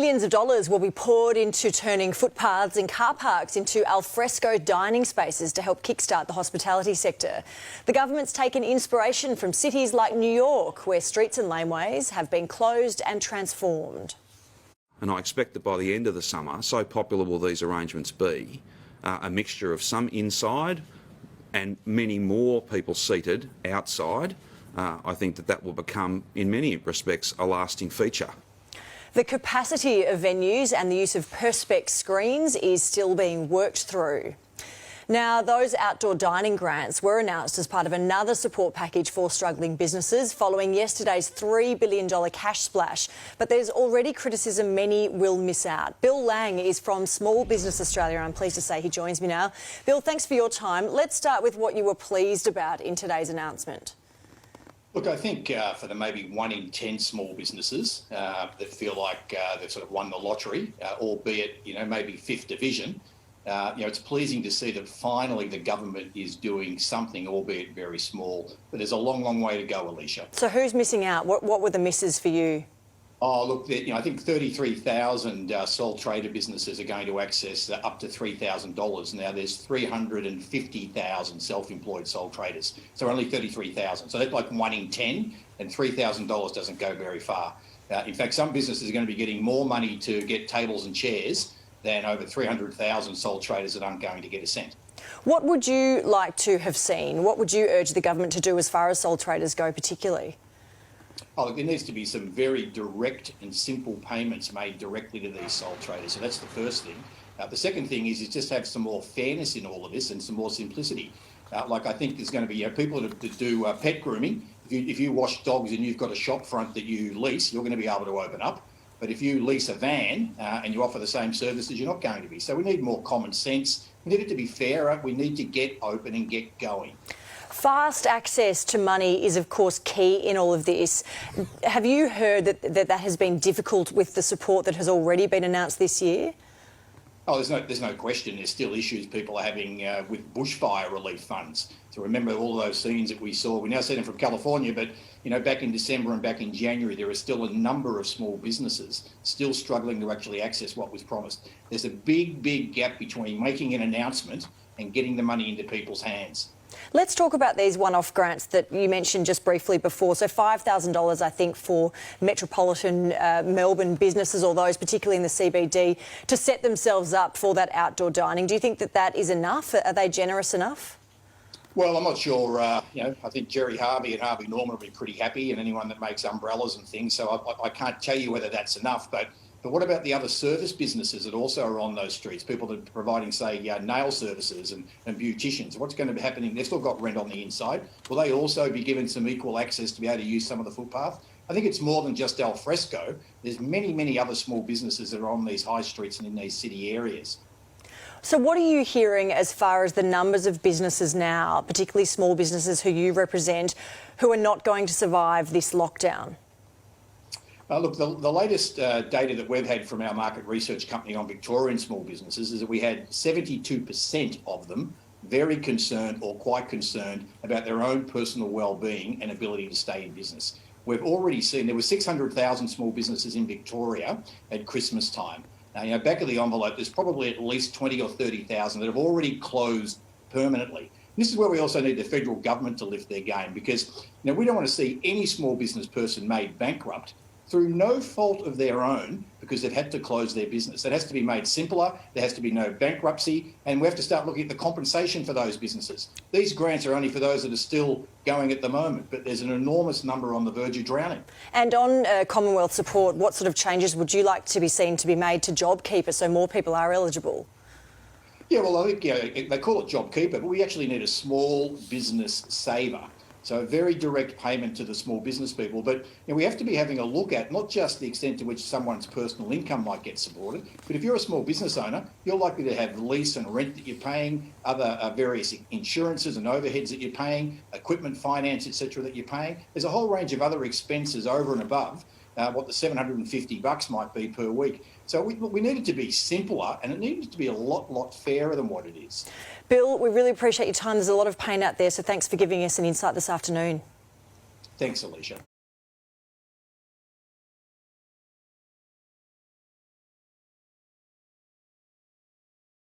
Millions of dollars will be poured into turning footpaths and car parks into alfresco dining spaces to help kickstart the hospitality sector. The government's taken inspiration from cities like New York, where streets and laneways have been closed and transformed. And I expect that by the end of the summer, so popular will these arrangements be, a mixture of some inside and many more people seated outside. I think that will become, in many respects, a lasting feature. The capacity of venues and the use of perspex screens is still being worked through. Now, those outdoor dining grants were announced as part of another support package for struggling businesses following yesterday's $3 billion cash splash. But there's already criticism many will miss out. Bill Lang is from Small Business Australia. I'm pleased to say he joins me now. Bill, thanks for your time. Let's start with what you were pleased about in today's announcement. Look, I think for the maybe 1 in 10 small businesses that feel like they've sort of won the lottery, albeit, maybe fifth division, it's pleasing to see that finally the government is doing something, albeit very small. But there's a long, long way to go, Alicia. So who's missing out? What were the misses for you? Oh, look, I think 33,000 sole trader businesses are going to access up to $3,000. Now, there's 350,000 self-employed sole traders, so only 33,000. So that's like 1 in 10, and $3,000 doesn't go very far. In fact, some businesses are going to be getting more money to get tables and chairs than over 300,000 sole traders that aren't going to get a cent. What would you like to have seen? What would you urge the government to do as far as sole traders go particularly? Oh, look, there needs to be some very direct and simple payments made directly to these sole traders. So that's the first thing. The second thing is just have some more fairness in all of this and some more simplicity. I think there's going to be people that do pet grooming. If you wash dogs and you've got a shop front that you lease, you're going to be able to open up. But if you lease a van and you offer the same services, you're not going to be. So we need more common sense. We need it to be fairer. We need to get open and get going. Fast access to money is, of course, key in all of this. Have you heard that has been difficult with the support that has already been announced this year? Oh, there's no question. There's still issues people are having with bushfire relief funds. So remember all of those scenes that we saw. We now see them from California, but back in December and back in January, there are still a number of small businesses still struggling to actually access what was promised. There's a big, big gap between making an announcement and getting the money into people's hands. Let's talk about these one-off grants that you mentioned just briefly before. So $5,000, I think, for metropolitan Melbourne businesses, or those particularly in the CBD, to set themselves up for that outdoor dining. Do you think that is enough? Are they generous enough? Well, I'm not sure. I think Gerry Harvey and Harvey Norman will be pretty happy, and anyone that makes umbrellas and things. So I can't tell you whether that's enough. But what about the other service businesses that also are on those streets? People that are providing, say, nail services and beauticians. What's going to be happening? They've still got rent on the inside. Will they also be given some equal access to be able to use some of the footpath? I think it's more than just al fresco. There's many, many other small businesses that are on these high streets and in these city areas. So what are you hearing as far as the numbers of businesses now, particularly small businesses who you represent, who are not going to survive this lockdown? Look, the latest data that we've had from our market research company on Victorian small businesses is that we had 72% of them very concerned or quite concerned about their own personal well-being and ability to stay in business. We've already seen there were 600,000 small businesses in Victoria at Christmas time. Now, back of the envelope, there's probably at least 20 or 30,000 that have already closed permanently. This is where we also need the federal government to lift their game, because we don't want to see any small business person made bankrupt through no fault of their own because they've had to close their business. It has to be made simpler, there has to be no bankruptcy, and we have to start looking at the compensation for those businesses. These grants are only for those that are still going at the moment, but there's an enormous number on the verge of drowning. And on Commonwealth support, what sort of changes would you like to be seen to be made to JobKeeper so more people are eligible? Yeah, well, I think they call it JobKeeper, but we actually need a small business saver. So a very direct payment to the small business people. But we have to be having a look at not just the extent to which someone's personal income might get supported, but if you're a small business owner, you're likely to have lease and rent that you're paying, other various insurances and overheads that you're paying, equipment finance, etc. that you're paying. There's a whole range of other expenses over and above what the $750 might be per week. So we need it to be simpler, and it needed to be a lot fairer than what it is. Bill, we really appreciate your time. There's a lot of pain out there, so thanks for giving us an insight this afternoon. Thanks, Alicia.